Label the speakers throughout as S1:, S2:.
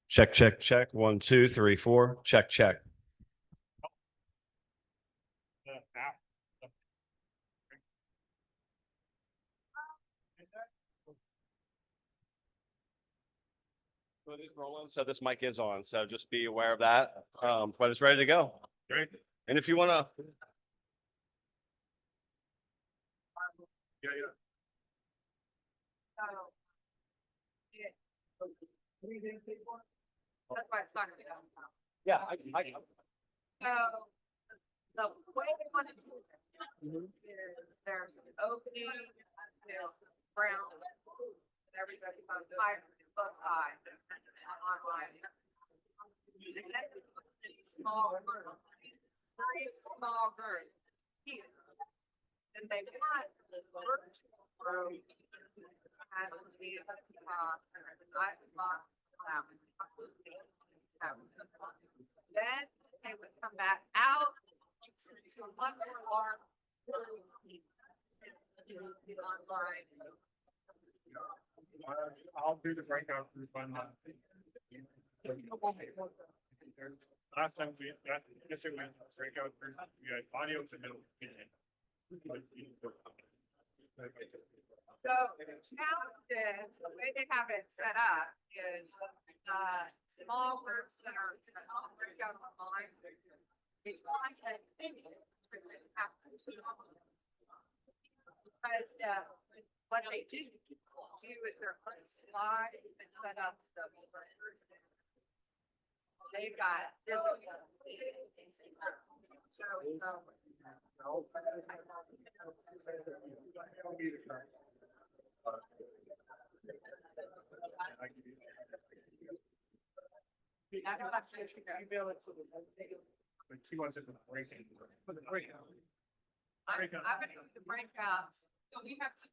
S1: Check, check, check. 1, 2, 3, 4. Check, check. So it is rolling, so this mic is on, so just be aware of that. But it's ready to go. Great. And if you want to.
S2: That's why it's not gonna go.
S1: Yeah,
S2: So, the way they want to do it is there's an opening, there's brown, and everybody's on fire, both sides, online. And then small group, very small group, here. And they want the virtual group has to be at the top, and I thought that was then they would come back out to one more online.
S3: I'll do the breakout group on that. Last time we, yesterday went breakout group, we had audio in the middle.
S2: So challenges, the way they have it set up is, small groups that are breakout online. It's content thinking. Because, what they do is they're on a slide and set up the. They've got.
S3: But she wants it to break it. For the breakout.
S2: I'm gonna do the breakouts, so we have to.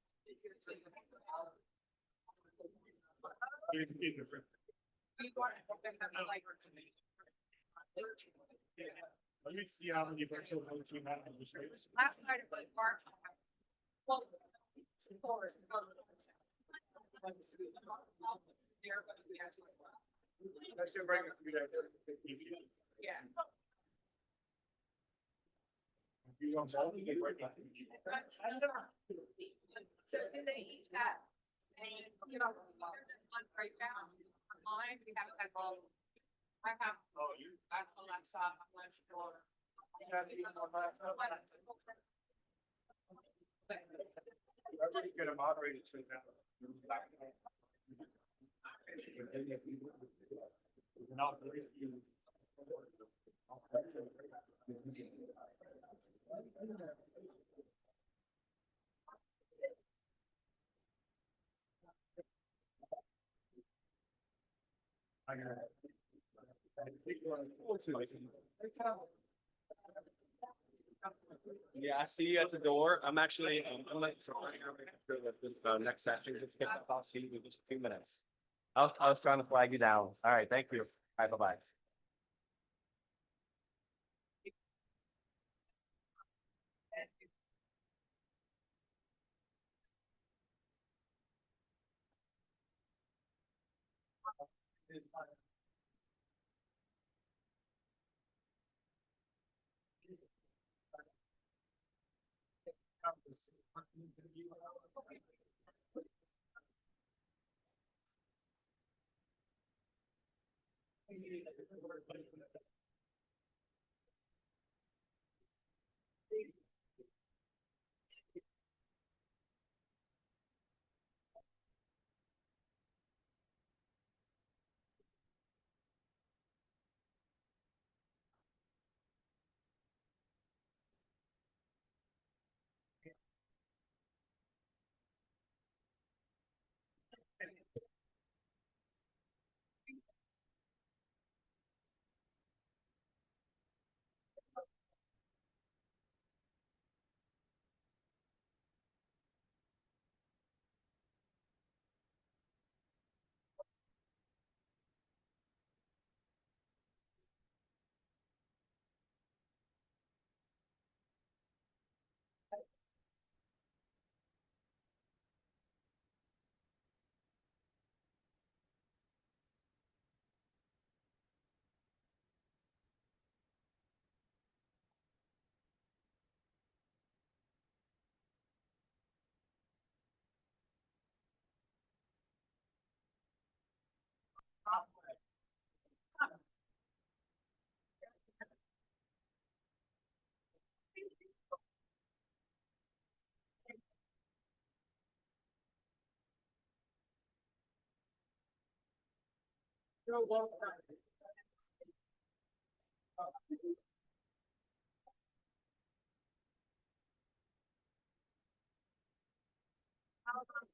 S2: We want to like.
S3: Let me see how many virtual votes you have on the streets.
S2: Last night it was March. Well, support.
S3: That's your breakout.
S2: Yeah.
S3: You want both? You can break out.
S2: So do they each have? And, you know, one breakdown, online, we haven't had all. I have.
S3: Oh, you.
S2: I have a laptop, I'm not sure.
S3: Everybody's gonna moderate it so that. Not very few. I got it.
S1: Yeah, I see you at the door. I'm actually, I'm like, this next session, just get the call, see you in just a few minutes. I was trying to flag you down. All right, thank you. All right, bye-bye.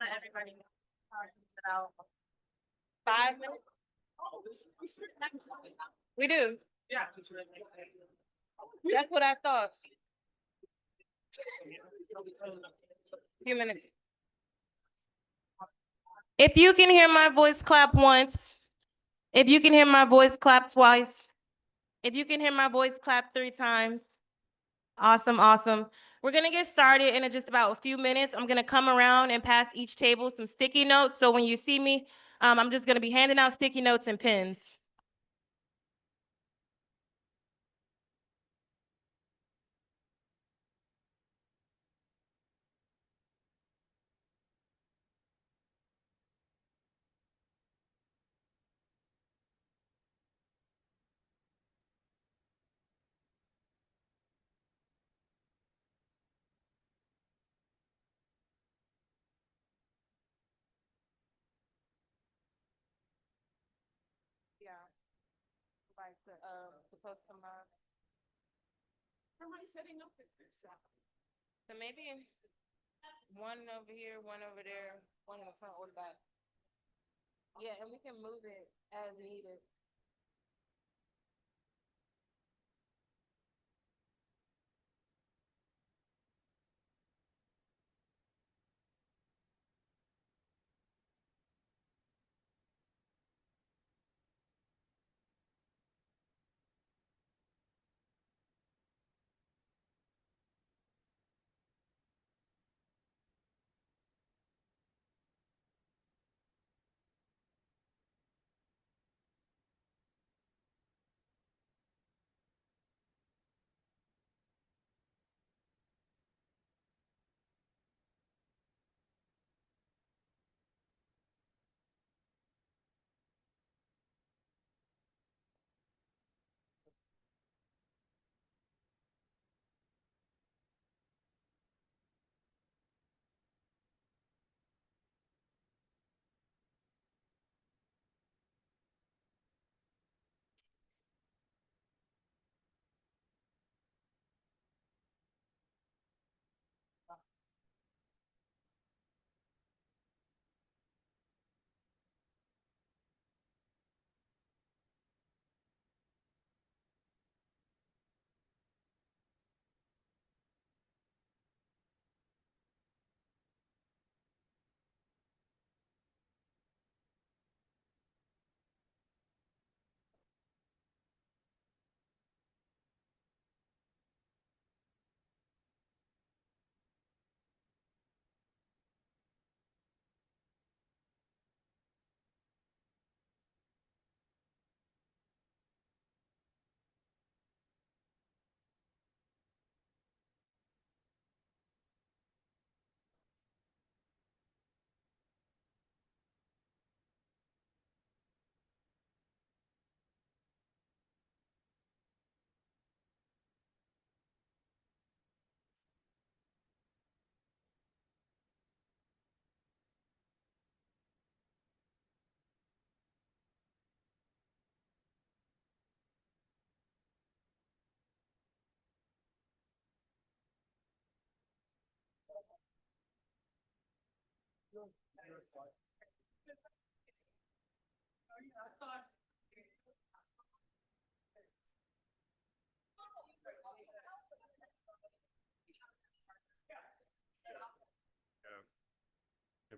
S4: Let everybody know. 5 minutes? We do.
S1: Yeah.
S4: That's what I thought. Few minutes. If you can hear my voice, clap once. If you can hear my voice, clap twice. If you can hear my voice, clap 3 times. Awesome, awesome. We're gonna get started in just about a few minutes. I'm gonna come around and pass each table some sticky notes. So when you see me, I'm just gonna be handing out sticky notes and pens. Yeah. Like supposed to Everybody's setting up so maybe one over here, one over there, one in the front or the back. Yeah, and we can move it as needed.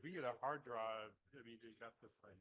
S3: If we get a hard drive, I mean, you got this thing.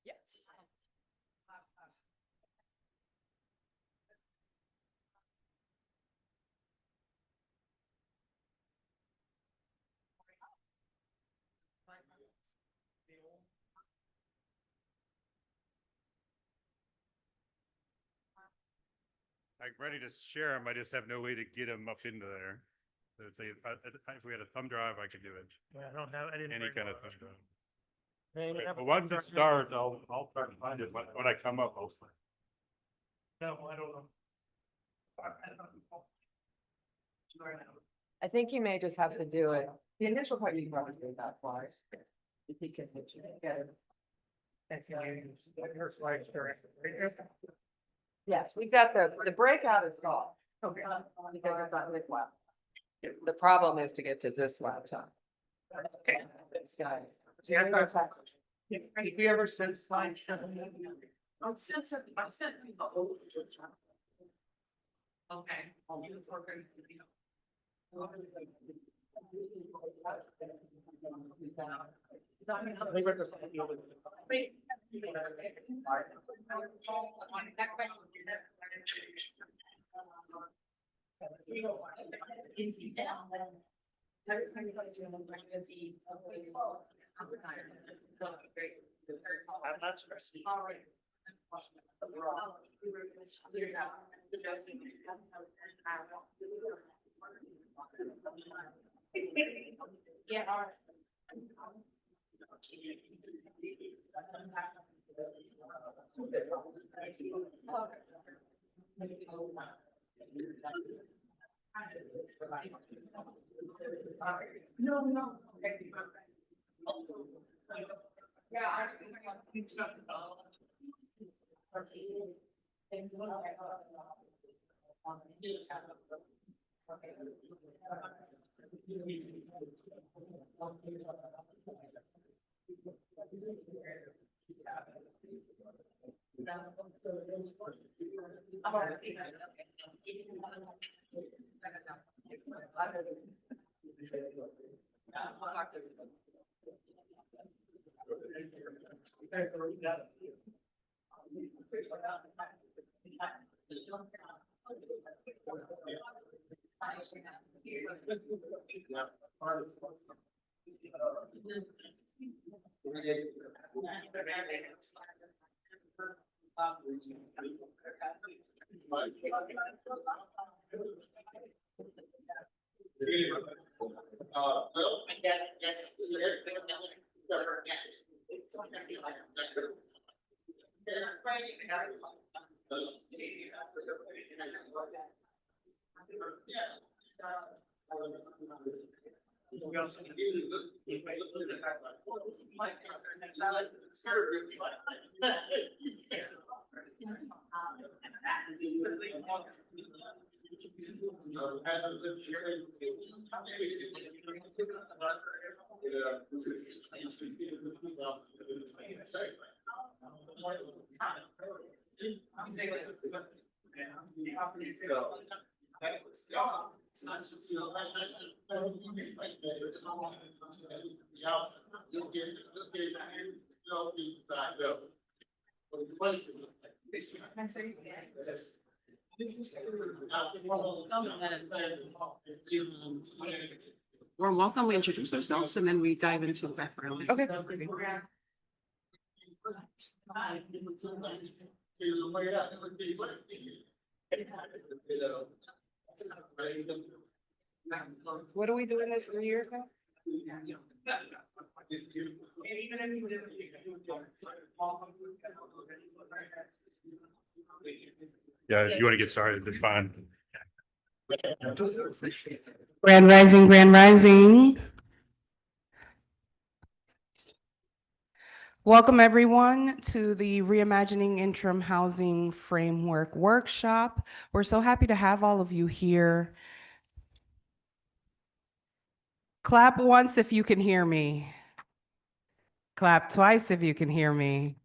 S2: Yes.
S3: I'm ready to share them. I just have no way to get them up into there. So it's if we had a thumb drive, I could do it.
S5: Yeah, I don't have, I didn't.
S3: Any
S5: bring
S3: kind of
S5: one.
S3: thumb drive.
S5: They even have a
S3: But once
S5: thumb
S3: it
S5: drive.
S3: starts, I'll try to find it. When I come up, I'll.
S5: No, I don't know.
S6: I think you may just have to do it. The initial part you can probably do that flies. If you can put it together.
S5: That's your slides during.
S6: Yes, we've got the breakout is solved.
S5: Okay.
S6: Because it's not liquid. The problem is to get to this laptop.
S5: Okay.
S6: So,
S5: See, I thought. If you ever sent slides.
S2: I'm sent people. Okay. It's working.
S5: I'm not stressing.
S2: Yeah. No. Yeah.
S7: We're welcome. We introduce ourselves and then we dive into the background. Okay.
S6: What are we doing this 3 years now?
S3: Yeah, you want to get started, it's fine.
S7: Grand Rising, Grand Rising. Welcome, everyone, to the Reimagining Interim Housing Framework Workshop. We're so happy to have all of you here. Clap once if you can hear me. Clap twice if you can hear me.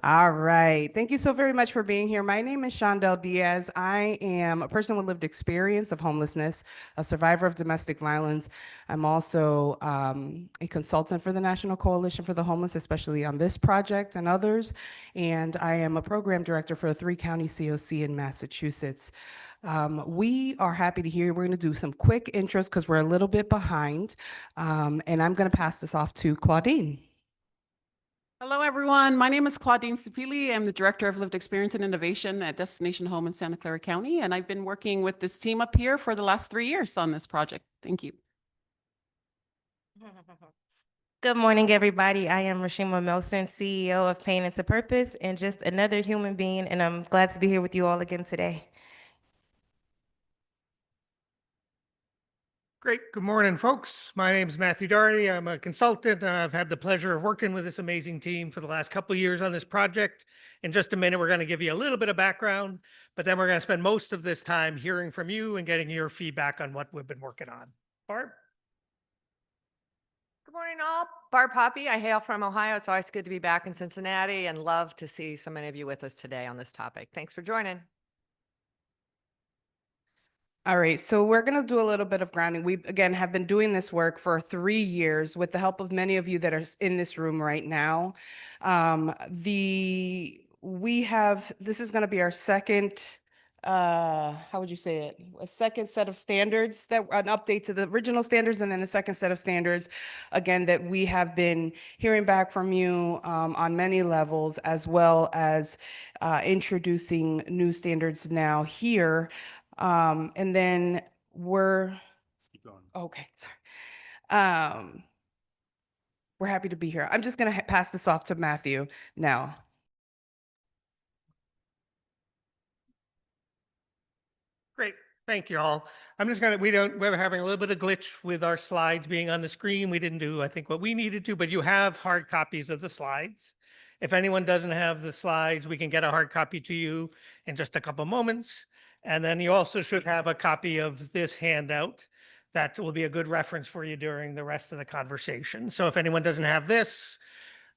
S7: All right. Thank you so very much for being here. My name is Shondell Diaz. I am a person with lived experience of homelessness, a survivor of domestic violence. I'm also a consultant for the National Coalition for the Homeless, especially on this project and others. And I am a program director for a 3-county COC in Massachusetts. We are happy to hear you. We're going to do some quick intros because we're a little bit behind. And I'm going to pass this off to Claudine.
S8: Hello, everyone. My name is Claudine Sapili. I'm the Director of Lived Experience and Innovation at Destination Home in Santa Clara County, and I've been working with this team up here for the last 3 years on this project. Thank you.
S4: Good morning, everybody. I am Rashima Melson, CEO of Pain Into Purpose, and just another human being, and I'm glad to be here with you all again today.
S5: Great. Good morning, folks. My name is Matthew Doherty. I'm a consultant, and I've had the pleasure of working with this amazing team for the last couple of years on this project. In just a minute, we're going to give you a little bit of background, but then we're going to spend most of this time hearing from you and getting your feedback on what we've been working on. Barb?
S6: Good morning, all. Barb Poppy. I hail from Ohio. It's always good to be back in Cincinnati and love to see so many of you with us today on this topic. Thanks for joining.
S7: All right, so we're going to do a little bit of grounding. We, again, have been doing this work for 3 years with the help of many of you that are in this room right now. This is going to be our second, how would you say it? A second set of standards, an update to the original standards, and then a second set of standards, again, that we have been hearing back from you on many levels, as well as introducing new standards now here. And then
S3: Keep going.
S7: okay, sorry. We're happy to be here. I'm just going to pass this off to Matthew now.
S5: Great. Thank you all. I'm just going to, we're having a little bit of glitch with our slides being on the screen. We didn't do, I think, what we needed to, but you have hard copies of the slides. If anyone doesn't have the slides, we can get a hard copy to you in just a couple moments. And then you also should have a copy of this handout that will be a good reference for you during the rest of the conversation. So if anyone doesn't have this,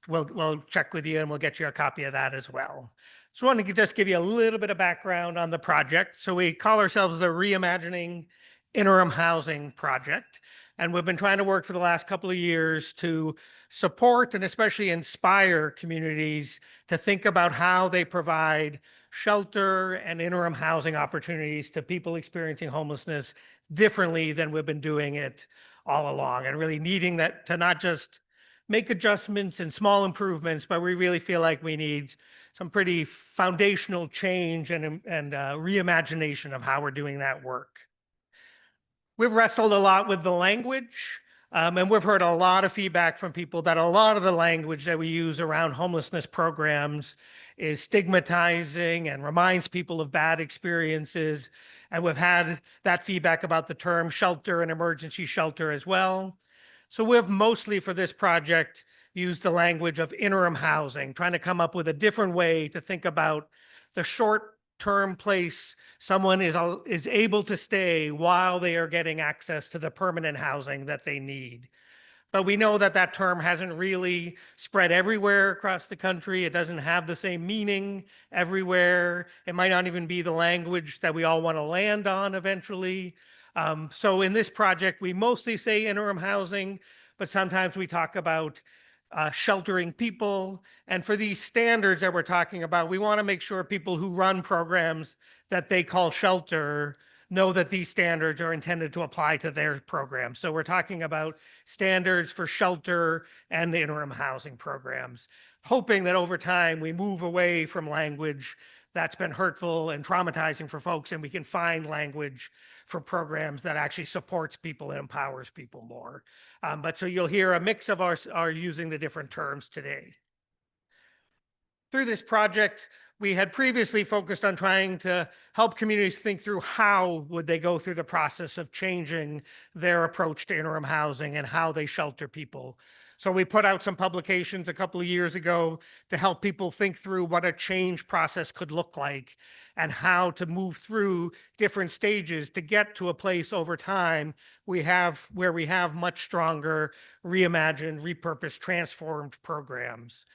S5: we'll check with you and we'll get you a copy of that as well. So I wanted to just give you a little bit of background on the project. So we call ourselves the Reimagining Interim Housing Project. And we've been trying to work for the last couple of years to support and especially inspire communities to think about how they provide shelter and interim housing opportunities to people experiencing homelessness differently than we've been doing it all along, and really needing that to not just make adjustments and small improvements, but we really feel like we need some pretty foundational change and reimagination of how we're doing that work. We've wrestled a lot with the language, and we've heard a lot of feedback from people that a lot of the language that we use around homelessness programs is stigmatizing and reminds people of bad experiences. And we've had that feedback about the term shelter and emergency shelter as well. So we've mostly for this project used the language of interim housing, trying to come up with a different way to think about the short-term place someone is able to stay while they are getting access to the permanent housing that they need. But we know that that term hasn't really spread everywhere across the country. It doesn't have the same meaning everywhere. It might not even be the language that we all want to land on eventually. So in this project, we mostly say interim housing, but sometimes we talk about sheltering people. And for these standards that we're talking about, we want to make sure people who run programs that they call shelter know that these standards are intended to apply to their program. So we're talking about standards for shelter and interim housing programs, hoping that over time we move away from language that's been hurtful and traumatizing for folks, and we can find language for programs that actually supports people and empowers people more. But so you'll hear a mix of our using the different terms today. Through this project, we had previously focused on trying to help communities think through how would they go through the process of changing their approach to interim housing and how they shelter people. So we put out some publications a couple of years ago to help people think through what a change process could look like and how to move through different stages to get to a place over time where we have much stronger reimagined, repurposed, transformed programs.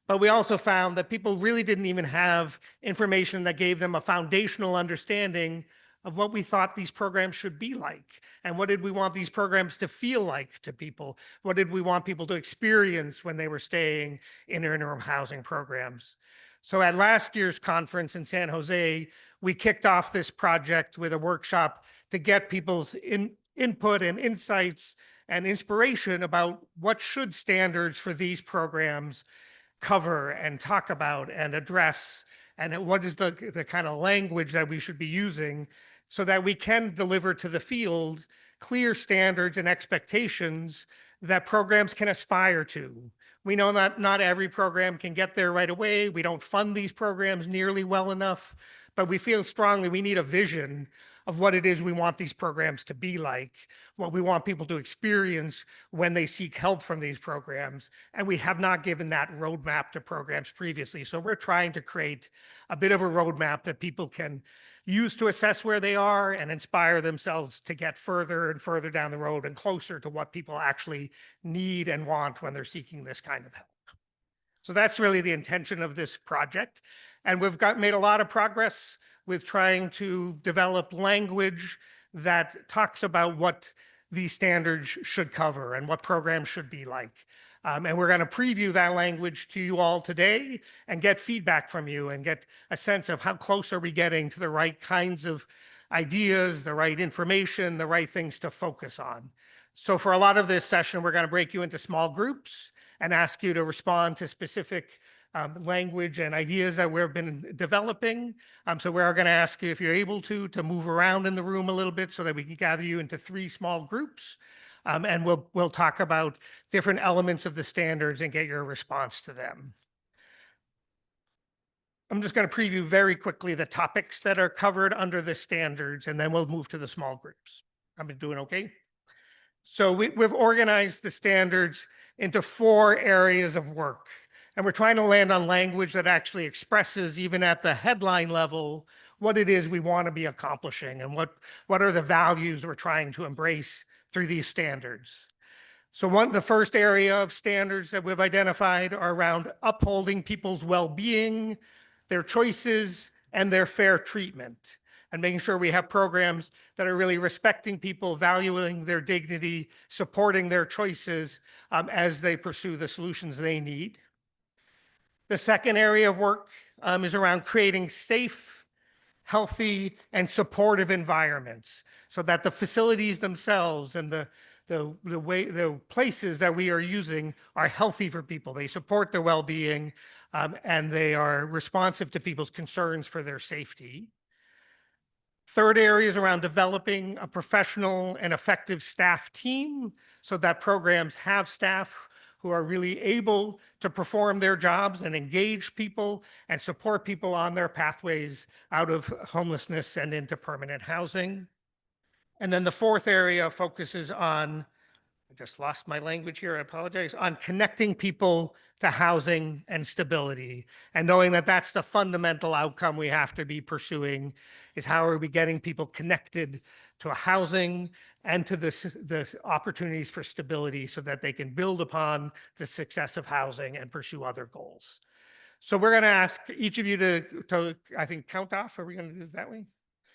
S5: But we also found that people really didn't even have information that gave them a foundational understanding of what we thought these programs should be like. And what did we want these programs to feel like to people? What did we want people to experience when they were staying in interim housing programs? So at last year's conference in San Jose, we kicked off this project with a workshop to get people's input and insights and inspiration about what should standards for these programs cover and talk about and address, and what is the kind of language that we should be using so that we can deliver to the field clear standards and expectations that programs can aspire to. We know that not every program can get there right away. We don't fund these programs nearly well enough, but we feel strongly we need a vision of what it is we want these programs to be like, what we want people to experience when they seek help from these programs. And we have not given that roadmap to programs previously. So we're trying to create a bit of a roadmap that people can use to assess where they are and inspire themselves to get further and further down the road and closer to what people actually need and want when they're seeking this kind of help. So that's really the intention of this project. And we've made a lot of progress with trying to develop language that talks about what these standards should cover and what programs should be like. And we're going to preview that language to you all today and get feedback from you and get a sense of how close are we getting to the right kinds of ideas, the right information, the right things to focus on. So for a lot of this session, we're going to break you into small groups and ask you to respond to specific language and ideas that we've been developing. So we're going to ask you, if you're able to move around in the room a little bit so that we can gather you into 3 small groups. And we'll talk about different elements of the standards and get your response to them. I'm just going to preview very quickly the topics that are covered under the standards, and then we'll move to the small groups. I've been doing okay? So we've organized the standards into 4 areas of work. And we're trying to land on language that actually expresses, even at the headline level, what it is we want to be accomplishing and what are the values we're trying to embrace through these standards. So the first area of standards that we've identified are around upholding people's well-being, their choices, and their fair treatment, and making sure we have programs that are really respecting people, valuing their dignity, supporting their choices as they pursue the solutions they need. The second area of work is around creating safe, healthy, and supportive environments so that the facilities themselves and the places that we are using are healthy for people. They support their well-being and they are responsive to people's concerns for their safety. Third area is around developing a professional and effective staff team so that programs have staff who are really able to perform their jobs and engage people and support people on their pathways out of homelessness and into permanent housing. And then the fourth area focuses on, I just lost my language here, I apologize, on connecting people to housing and stability, and knowing that that's the fundamental outcome we have to be pursuing, is how are we getting people connected to a housing and to the opportunities for stability so that they can build upon the success of housing and pursue other goals. So we're going to ask each of you to I think, count off. Are we going to do it that way?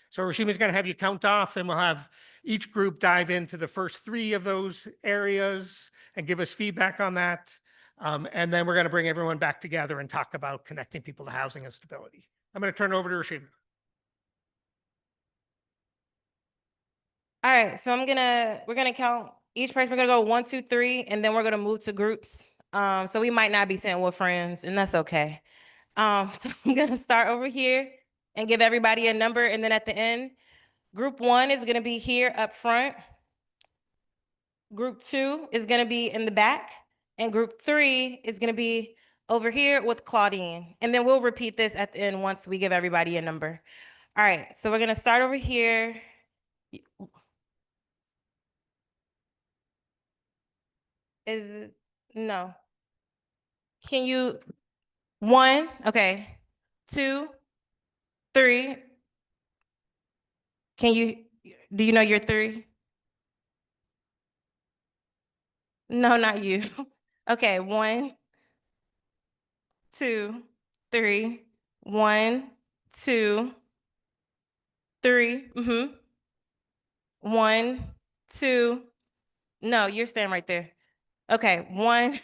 S5: So Rashima's going to have you count off and we'll have each group dive into the first 3 of those areas and give us feedback on that. And then we're going to bring everyone back together and talk about connecting people to housing and stability. I'm going to turn it over to Rashima.
S4: All right, so we're gonna count each person. We're gonna go 1, 2, 3, and then we're gonna move to groups. So we might not be sitting with friends, and that's okay. So I'm gonna start over here and give everybody a number, and then at the end, group 1 is gonna be here up front. Group 2 is gonna be in the back, and group 3 is gonna be over here with Claudine. And then we'll repeat this at the end once we give everybody a number. All right, so we're gonna start over here. No. Can you, 1, okay, 2, 3. Do you know your 3? No, not you. Okay, 1, 2, 3. 1, 2, 3. 1, 2. No, you're staying right there. Okay, 1,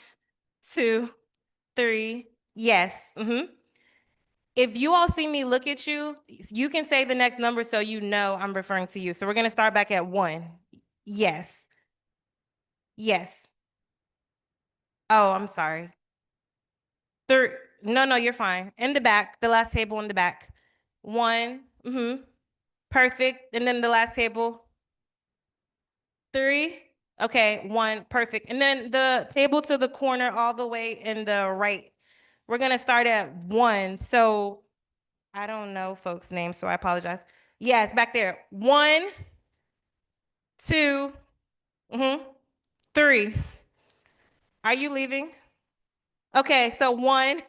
S4: 2, 3. Yes. If you all see me look at you, you can say the next number so you know I'm referring to you. So we're gonna start back at 1. Yes. Yes. Oh, I'm sorry. No, you're fine. In the back, the last table in the back. 1. Perfect. And then the last table. 3. Okay, 1. Perfect. And then the table to the corner all the way in the right. We're gonna start at 1. So I don't know folks' names, so I apologize. Yes, back there. 1, 2, 3. Are you leaving? Okay, so 1.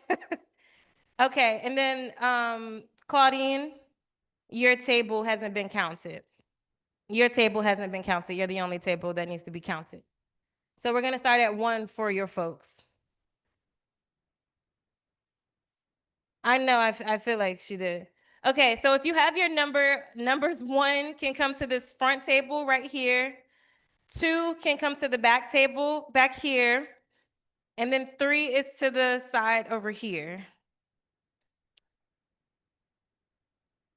S4: Okay, and then Claudine, your table hasn't been counted. Your table hasn't been counted. You're the only table that needs to be counted. So we're gonna start at 1 for your folks. I know, I feel like she did. Okay, so if you have your numbers 1 can come to this front table right here. 2 can come to the back table back here. And then 3 is to the side over here.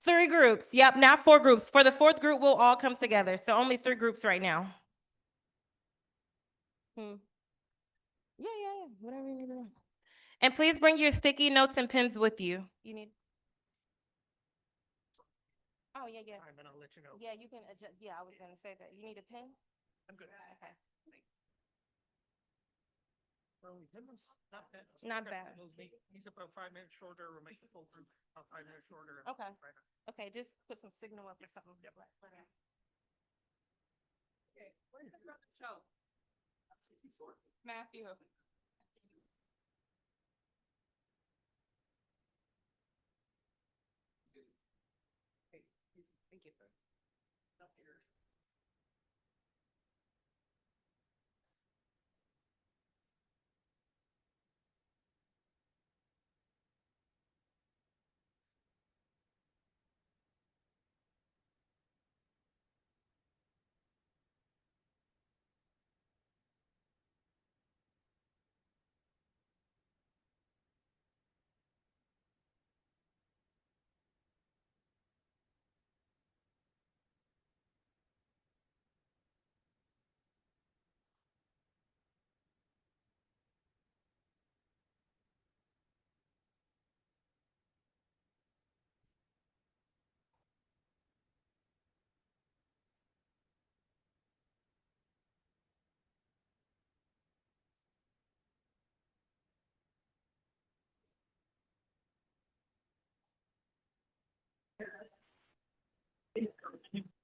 S4: 3 groups. Yep, not 4 groups. For the 4th group, we'll all come together. So only 3 groups right now. Yeah. Whatever you need to do. And please bring your sticky notes and pens with you. You need. Oh, yeah.
S5: I'm going to let you know.
S4: Yeah, you can adjust. Yeah, I was gonna say that. You need a pen?
S5: I'm good.
S4: Okay.
S5: Not bad.
S4: Not bad.
S5: He's about 5 minutes shorter. We'll make the full group about 5 minutes shorter.
S4: Okay.
S5: Right.
S4: Okay, just put some signal up or something. Yep. Okay, where's the show? Matthew. Thank you.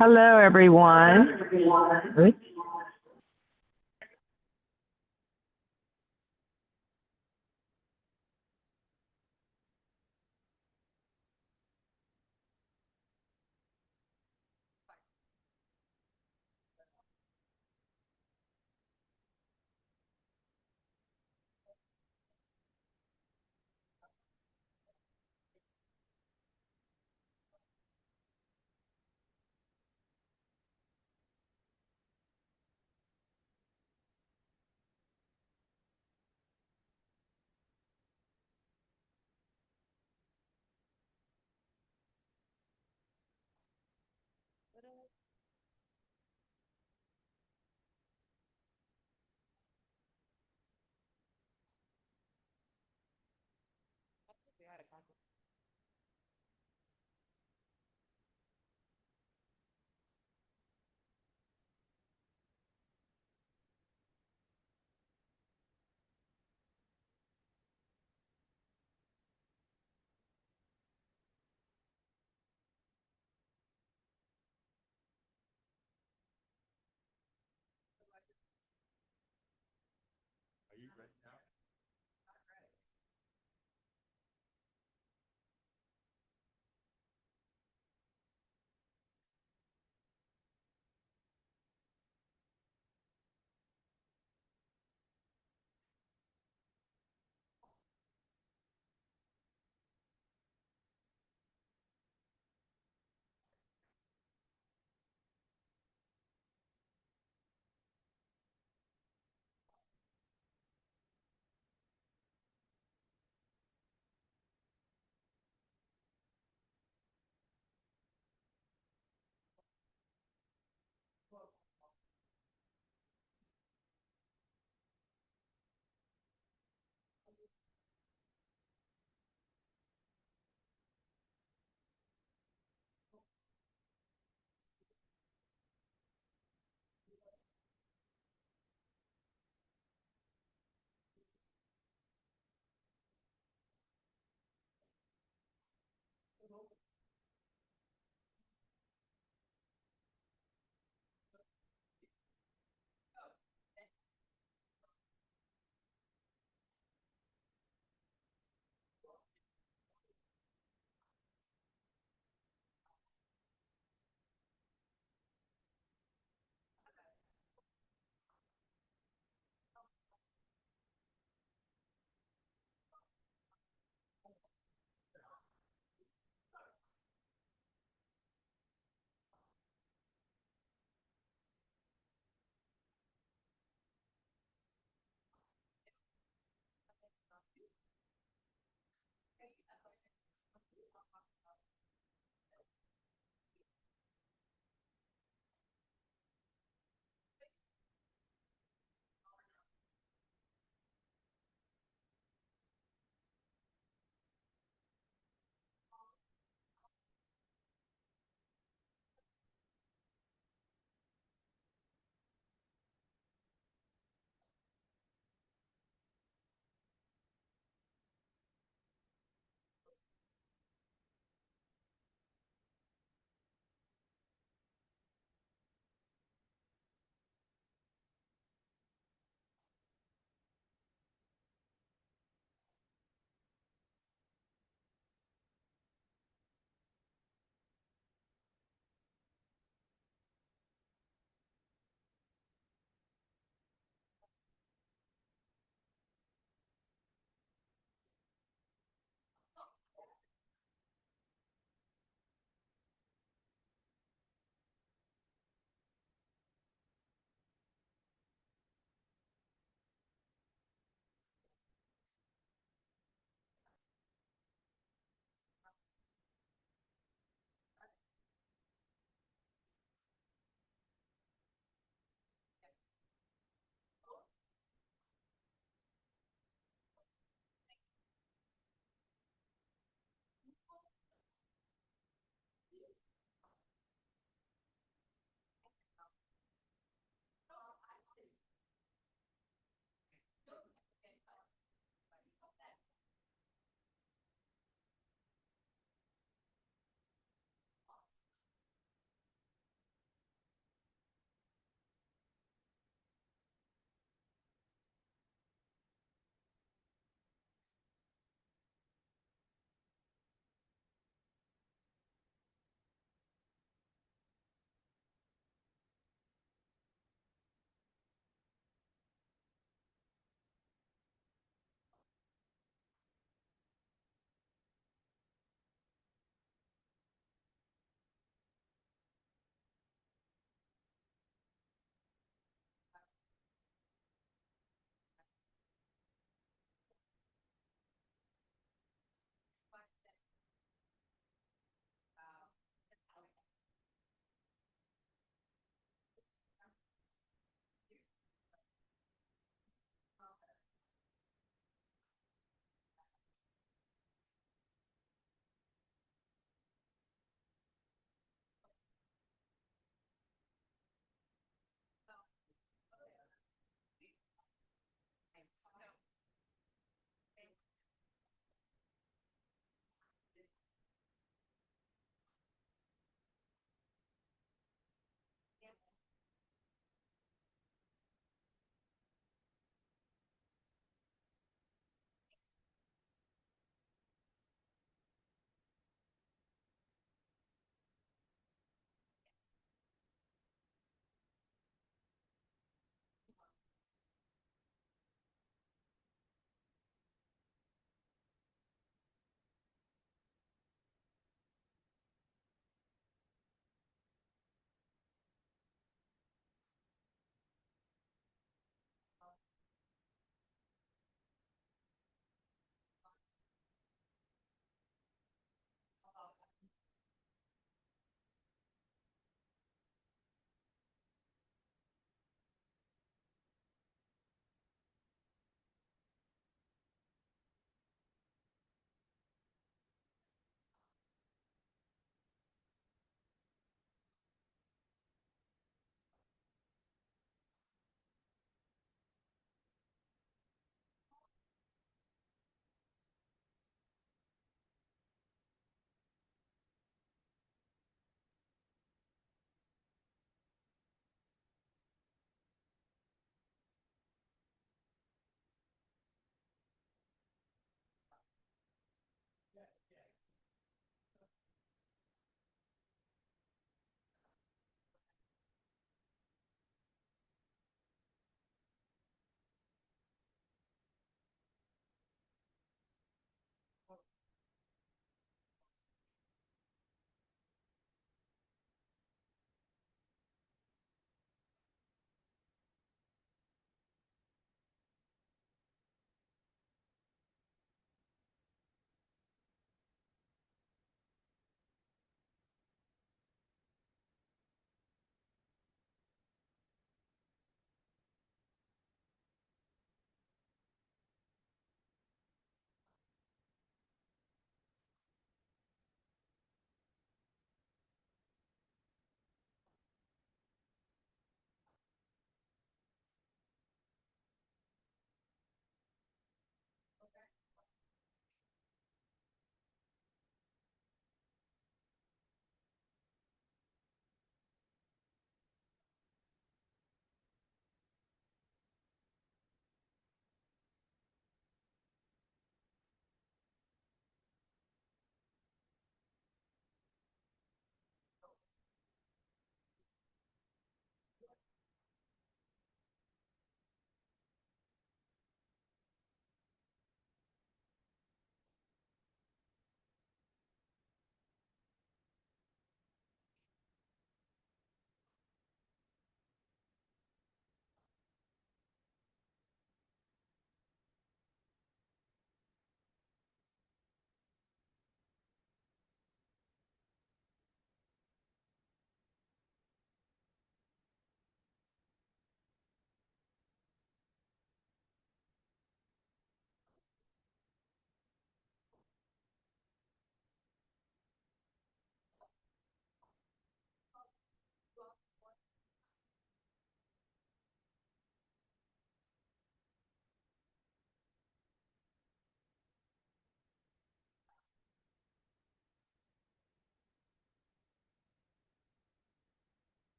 S9: Hello, everyone.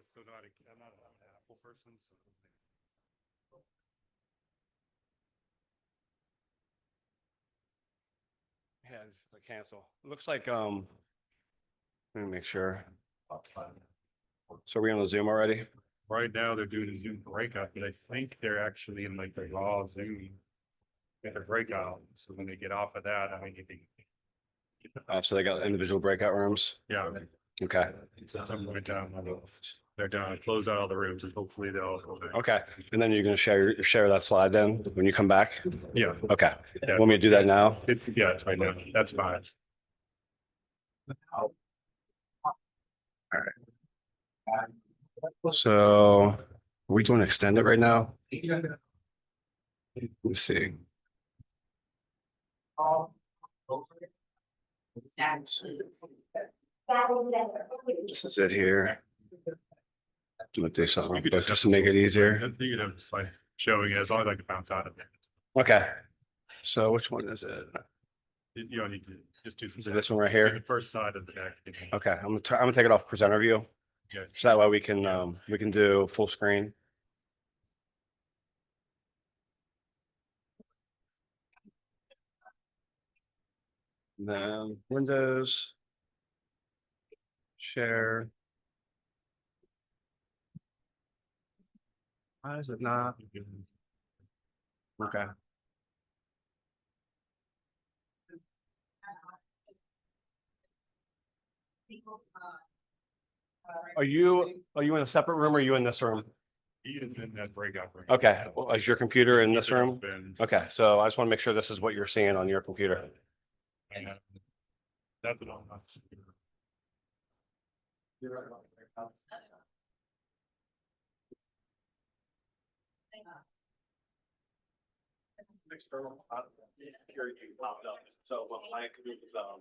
S3: just so not, I'm not an Apple person, so.
S1: Has cancel. Looks like, let me make sure. So are we on the Zoom already?
S3: Right now, they're doing a Zoom breakout, but I think they're actually in like the raw Zoom. Get a breakout, so when they get off of that, I mean, you can.
S1: So they got individual breakout rooms?
S3: Yeah.
S1: Okay,
S3: At some point down, they're done, close out all the rooms and hopefully they'll.
S1: okay. And then you're gonna share that slide then when you come back?
S3: Yeah.
S1: Okay.
S3: Yeah.
S1: Want me to do that now?
S3: Yeah, it's right now. That's fine.
S1: So are we doing extended right now? Let's see. This is it here. I'm gonna do something real quick just to make it easier.
S3: You could have this like showing it as long as I can bounce out of it.
S1: Okay. So which one is it?
S3: You don't need to just do.
S1: Is it this one right
S3: The
S1: here?
S3: first side of the deck.
S1: Okay, I'm gonna take it off presenter view.
S3: Yeah.
S1: So that way we can do full screen. Then Windows. Share. Why is it not? Okay. Are you in a separate room or are you in this room?
S3: He is in that breakout room.
S1: Okay, well, is your computer in this
S3: Keep it
S1: room?
S3: open.
S1: Okay, so I just want to make sure this is what you're seeing on your computer.
S3: And that's what I'm not.
S1: External security popped up. So what my computer was,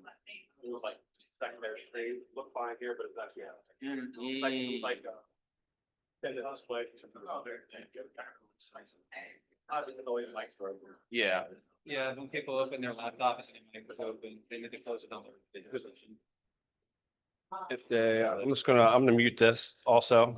S1: it was like secondary screen, looked fine here, but it's actually. Like, it was like, then the display. I didn't know it likes for.
S10: Yeah, yeah, when people open their laptop and their mic was open, they need to close it on their video session.
S1: If they, I'm gonna mute this also.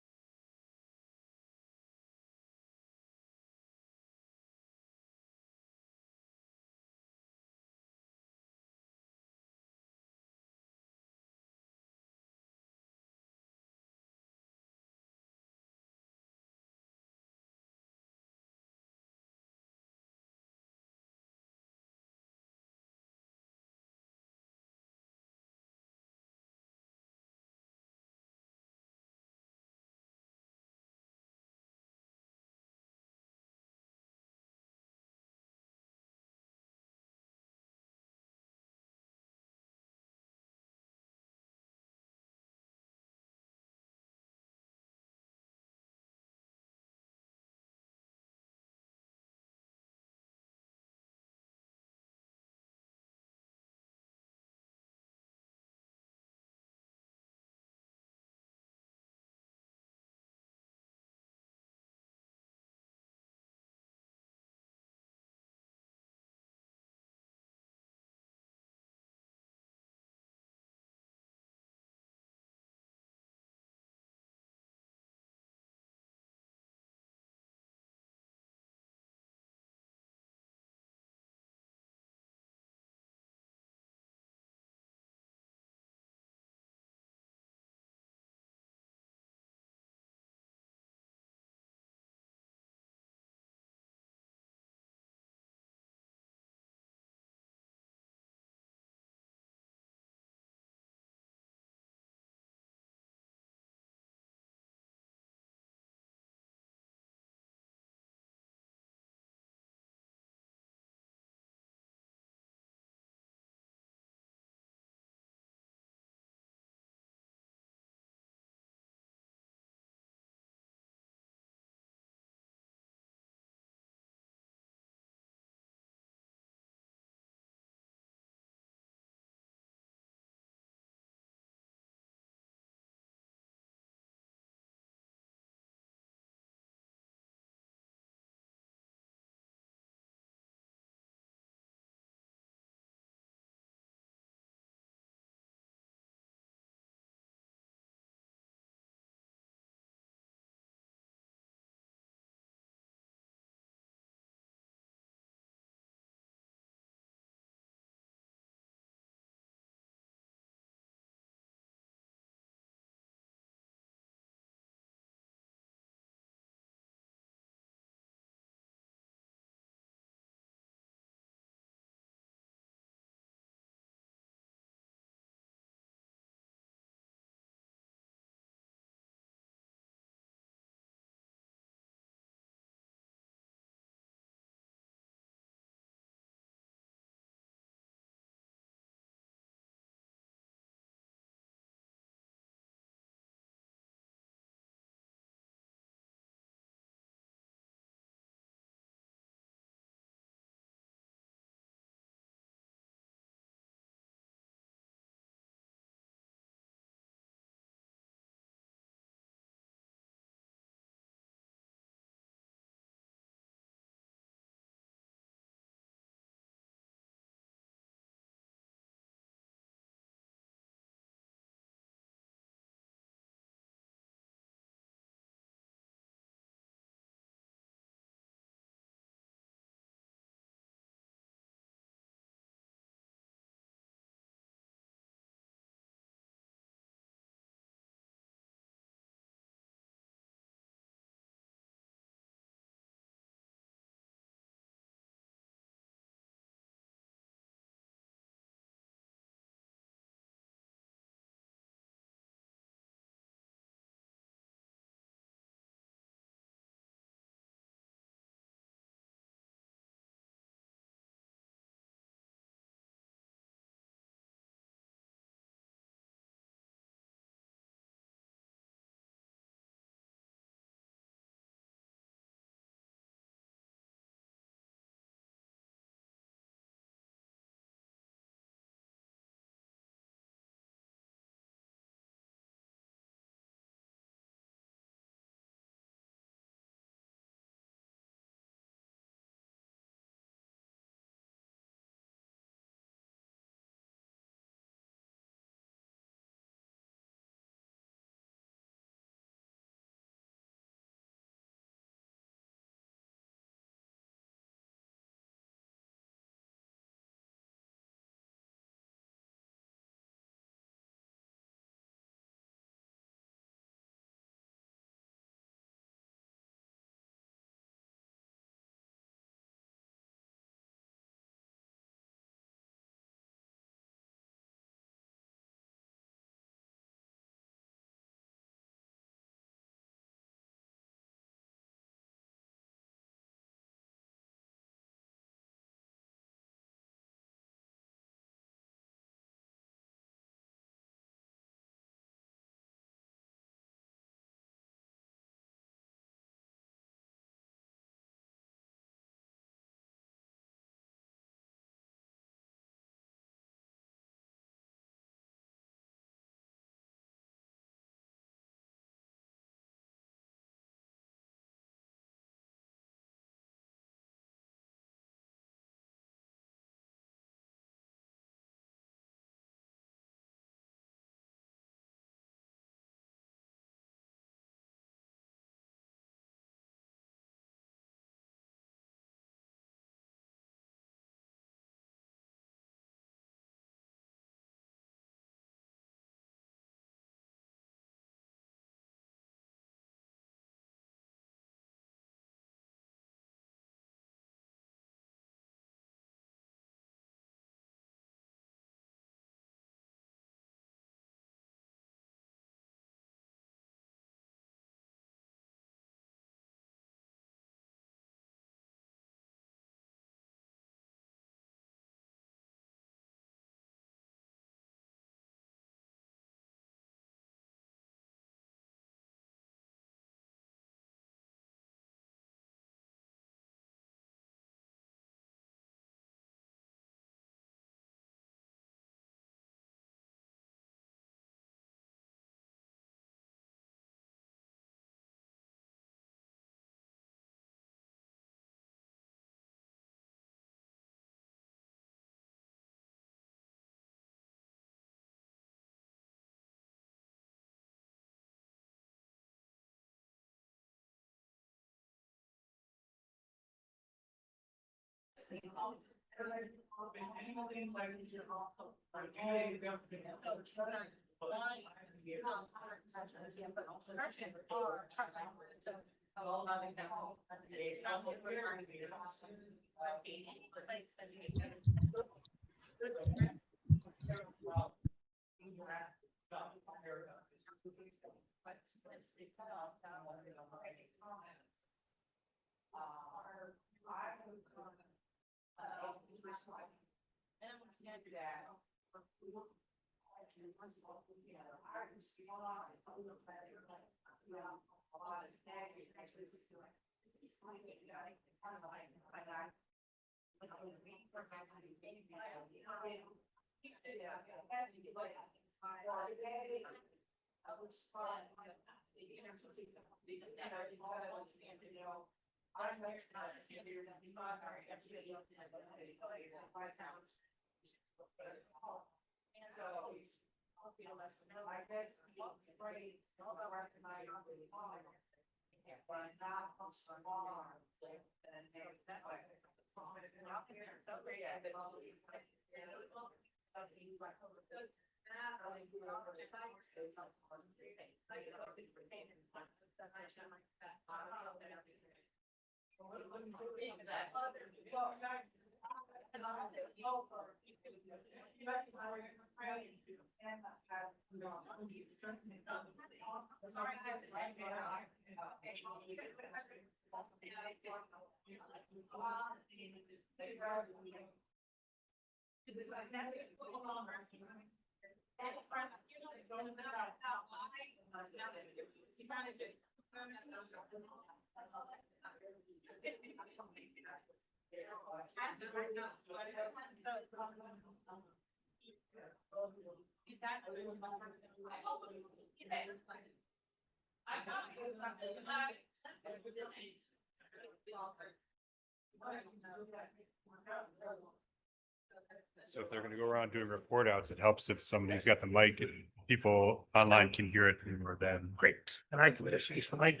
S3: So if they're gonna go around doing report outs, it helps if somebody's got the mic and people online can hear it more than.
S5: Great. And I can just use the mic.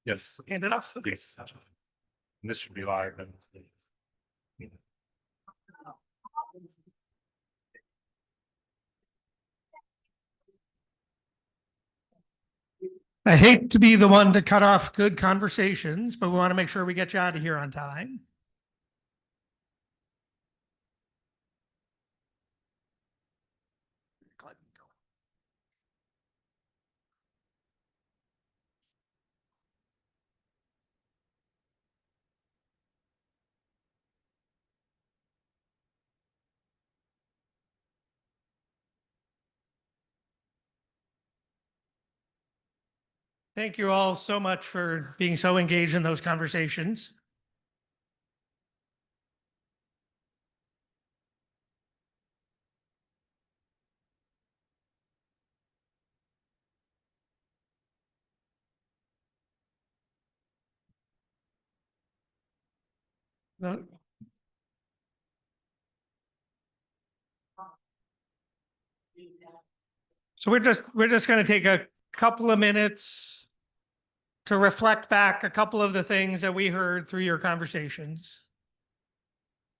S3: Yes.
S5: Hand it off.
S3: Yes. And this should be live. And
S5: I hate to be the one to cut off good conversations, but we want to make sure we get you out of here on time. Thank you all so much for being so engaged in those conversations. No. So we're just going to take a couple of minutes to reflect back a couple of the things that we heard through your conversations.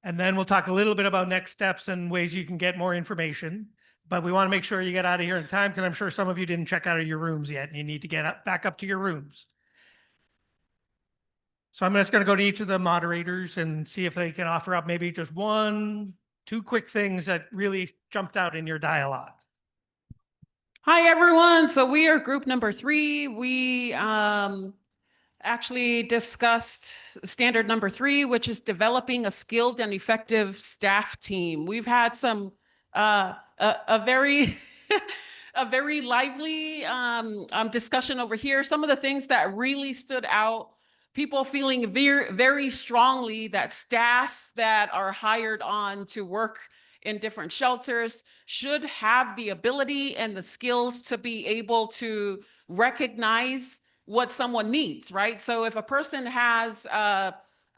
S5: And then we'll talk a little bit about next steps and ways you can get more information. But we want to make sure you get out of here in time because I'm sure some of you didn't check out of your rooms yet and you need to get back up to your rooms. So I'm just going to go to each of the moderators and see if they can offer up maybe just one, two quick things that really jumped out in your dialogue.
S8: Hi, everyone. So we are group number 3. We actually discussed standard number 3, which is developing a skilled and effective staff team. We've had some a very a very lively discussion over here. Some of the things that really stood out, people feeling very, very strongly that staff that are hired on to work in different shelters should have the ability and the skills to be able to recognize what someone needs, right? So if a person has a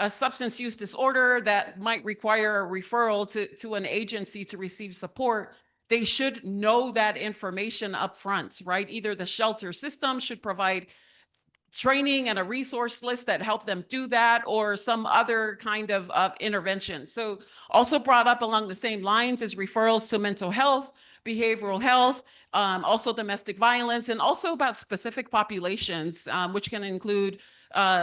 S8: substance use disorder that might require a referral to an agency to receive support, they should know that information up front, right? Either the shelter system should provide training and a resource list that help them do that, or some other kind of intervention. So also brought up along the same lines is referrals to mental health, behavioral health, also domestic violence, and also about specific populations, which can include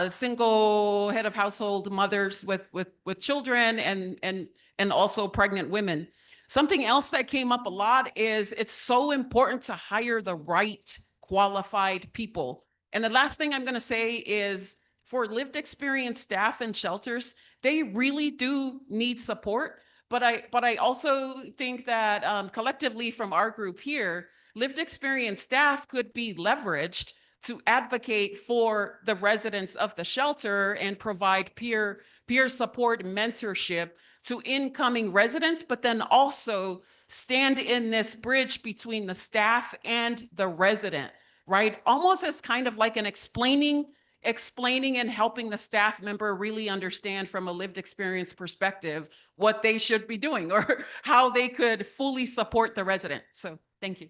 S8: single head of household mothers with children, and also pregnant women. Something else that came up a lot is it's so important to hire the right qualified people. And the last thing I'm going to say is for lived experience staff and shelters, they really do need support. But I also think that collectively from our group here, lived experience staff could be leveraged to advocate for the residents of the shelter and provide peer support, mentorship to incoming residents, but then also stand in this bridge between the staff and the resident, right? Almost as kind of like an explaining and helping the staff member really understand from a lived experience perspective what they should be doing or how they could fully support the resident. So thank you.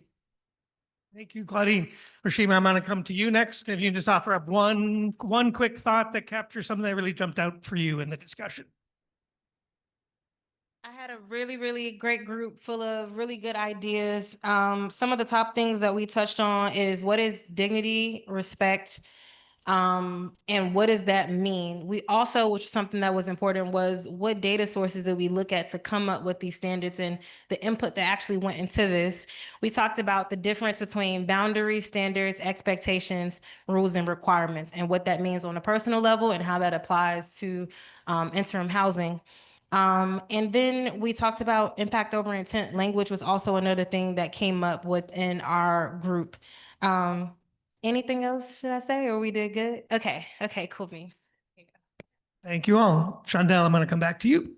S5: Thank you, Claudine. Rashima, I'm going to come to you next. If you can just offer up one quick thought that captures something that really jumped out for you in the discussion.
S4: I had a really, really great group full of really good ideas. Some of the top things that we touched on is what is dignity, respect, and what does that mean? We also, which is something that was important, was what data sources did we look at to come up with these standards and the input that actually went into this. We talked about the difference between boundaries, standards, expectations, rules, and requirements, and what that means on a personal level and how that applies to interim housing. And then we talked about impact over intent. Language was also another thing that came up within our group. Anything else should I say, or we did good? Okay, cool beans.
S5: Thank you all. Shondell, I'm going to come back to you.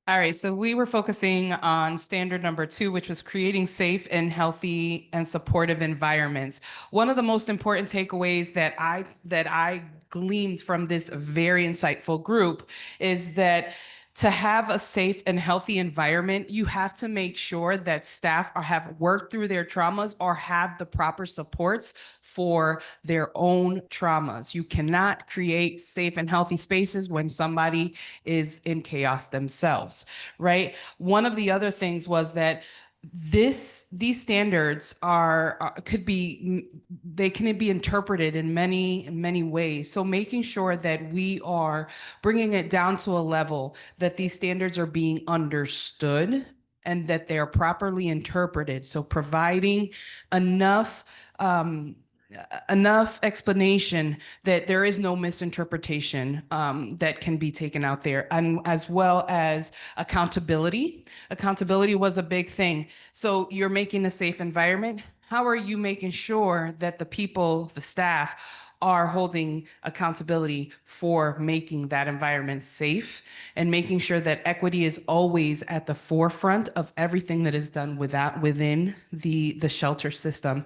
S7: All right, so we were focusing on standard number 2, which was creating safe and healthy and supportive environments. One of the most important takeaways that I gleaned from this very insightful group is that to have a safe and healthy environment, you have to make sure that staff have worked through their traumas or have the proper supports for their own traumas. You cannot create safe and healthy spaces when somebody is in chaos themselves, right? One of the other things was that these standards can be interpreted in many ways. So making sure that we are bringing it down to a level that these standards are being understood and that they are properly interpreted. So providing enough explanation that there is no misinterpretation that can be taken out there, and as well as accountability. Accountability was a big thing. So you're making a safe environment. How are you making sure that the people, the staff, are holding accountability for making that environment safe and making sure that equity is always at the forefront of everything that is done within the shelter system,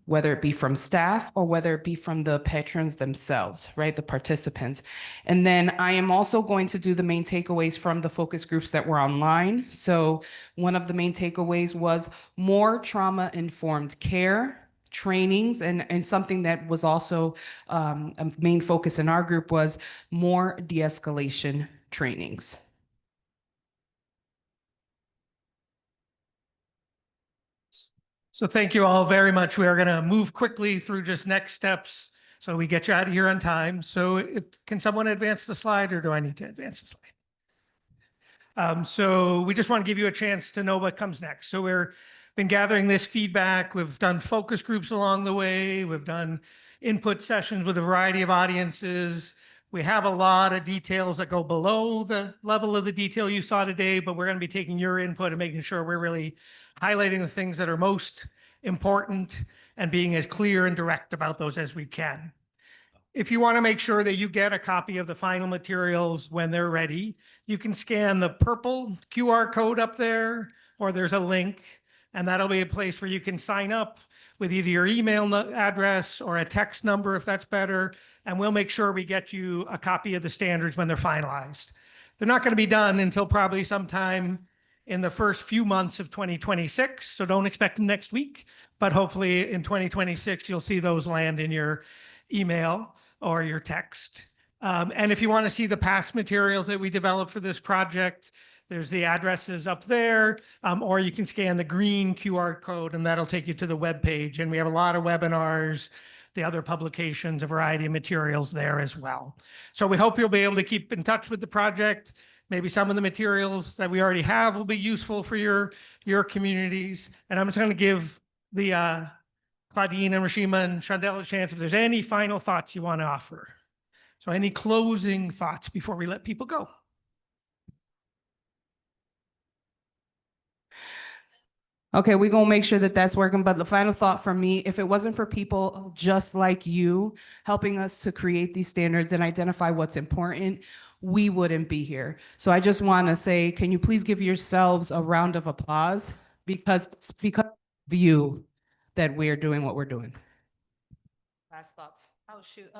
S7: whether it be from staff or whether it be from the patrons themselves, right, the participants. And then I am also going to do the main takeaways from the focus groups that were online. So one of the main takeaways was more trauma-informed care, trainings, and something that was also a main focus in our group was more de-escalation trainings.
S5: So thank you all very much. We are going to move quickly through just next steps so we get you out of here on time. So can someone advance the slide, or do I need to advance the slide? So we just want to give you a chance to know what comes next. So we've been gathering this feedback. We've done focus groups along the way. We've done input sessions with a variety of audiences. We have a lot of details that go below the level of the detail you saw today, but we're going to be taking your input and making sure we're really highlighting the things that are most important and being as clear and direct about those as we can. If you want to make sure that you get a copy of the final materials when they're ready, you can scan the purple QR code up there, or there's a link, and that'll be a place where you can sign up with either your email address or a text number if that's better, and we'll make sure we get you a copy of the standards when they're finalized. They're not going to be done until probably sometime in the first few months of 2026. So don't expect them next week, but hopefully in 2026, you'll see those land in your email or your text. And if you want to see the past materials that we developed for this project, there's the addresses up there, or you can scan the green QR code and that'll take you to the web page. And we have a lot of webinars, the other publications, a variety of materials there as well. So we hope you'll be able to keep in touch with the project. Maybe some of the materials that we already have will be useful for your communities. And I'm just going to give the Claudine and Rashima and Chandel a chance if there's any final thoughts you want to offer. So any closing thoughts before we let people go?
S7: Okay, we're gonna make sure that that's working, but the final thought from me, if it wasn't for people just like you helping us to create these standards and identify what's important, we wouldn't be here. So I just wanna say, can you please give yourselves a round of applause? Because it's because of you that we're doing what we're doing.
S6: Last thoughts.
S4: Oh, shoot.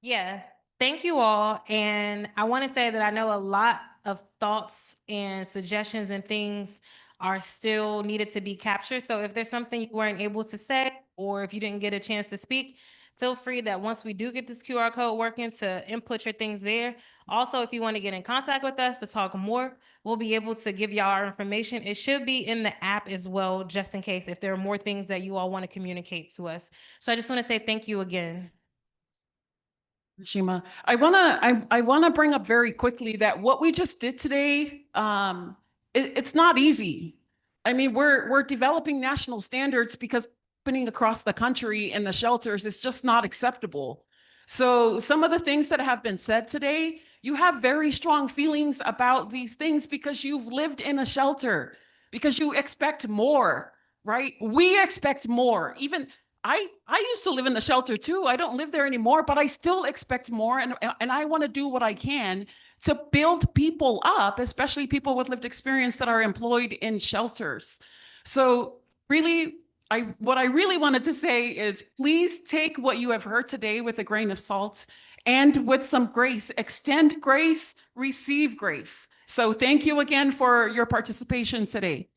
S4: Yeah, thank you all. And I want to say that I know a lot of thoughts and suggestions and things are still needed to be captured. So if there's something you weren't able to say, or if you didn't get a chance to speak, feel free that once we do get this QR code working to input your things there. Also, if you want to get in contact with us to talk more, we'll be able to give y'all our information. It should be in the app as well, just in case if there are more things that you all want to communicate to us. So I just want to say thank you again.
S8: Rashima, I wanna bring up very quickly that what we just did today, it's not easy. I mean, we're developing national standards because happening across the country in the shelters is just not acceptable. So some of the things that have been said today, you have very strong feelings about these things because you've lived in a shelter, because you expect more, right? We expect more. Even I used to live in the shelter too. I don't live there anymore, but I still expect more. And I want to do what I can to build people up, especially people with lived experience that are employed in shelters. So really, what I really wanted to say is please take what you have heard today with a grain of salt and with some grace. Extend grace, receive grace. So thank you again for your participation today.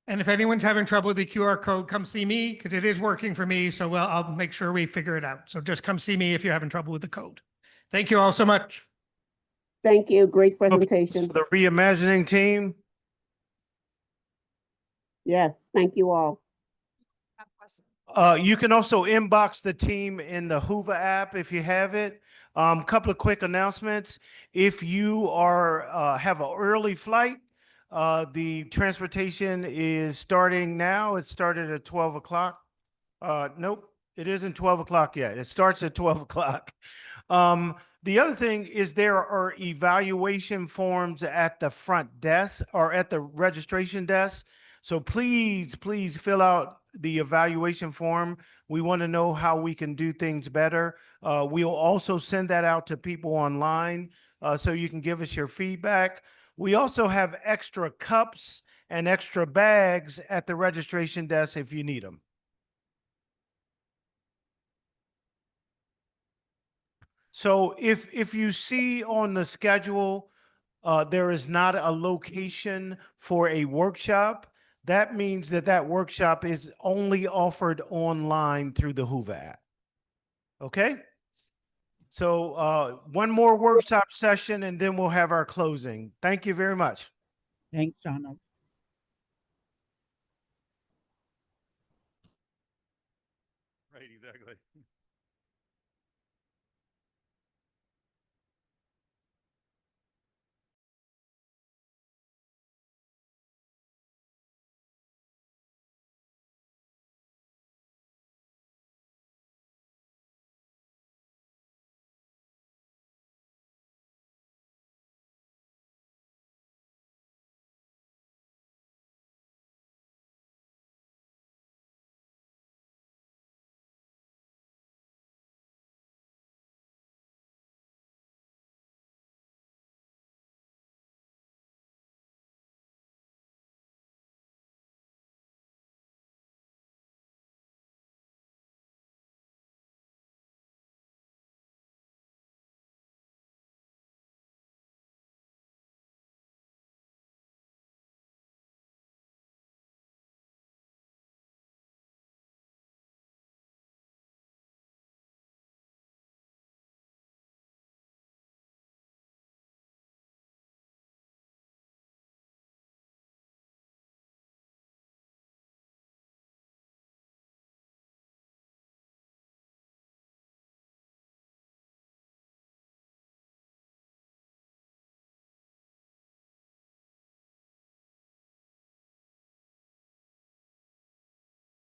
S5: And if anyone's having trouble with the QR code, come see me because it is working for me. So I'll make sure we figure it out. So just come see me if you're having trouble with the code. Thank you all so much.
S11: Thank you. Great
S12: For
S11: presentation.
S12: the Reimagining team,
S11: Yes, thank you all.
S12: you can also inbox the team in the Hoover app if you have it. Couple of quick announcements. If you are have an early flight, the transportation is starting now. It started at 12 o'clock. Nope, it isn't 12 o'clock yet. It starts at 12 o'clock. The other thing is there are evaluation forms at the front desk or at the registration desk. So please, please fill out the evaluation form. We want to know how we can do things better. We'll also send that out to people online so you can give us your feedback. We also have extra cups and extra bags at the registration desk if you need them. So if you see on the schedule, there is not a location for a workshop, that means that that workshop is only offered online through the Hoover app. Okay? So one more workshop session and then we'll have our closing. Thank you very much.
S11: Thanks, Donald.
S3: Right, exactly.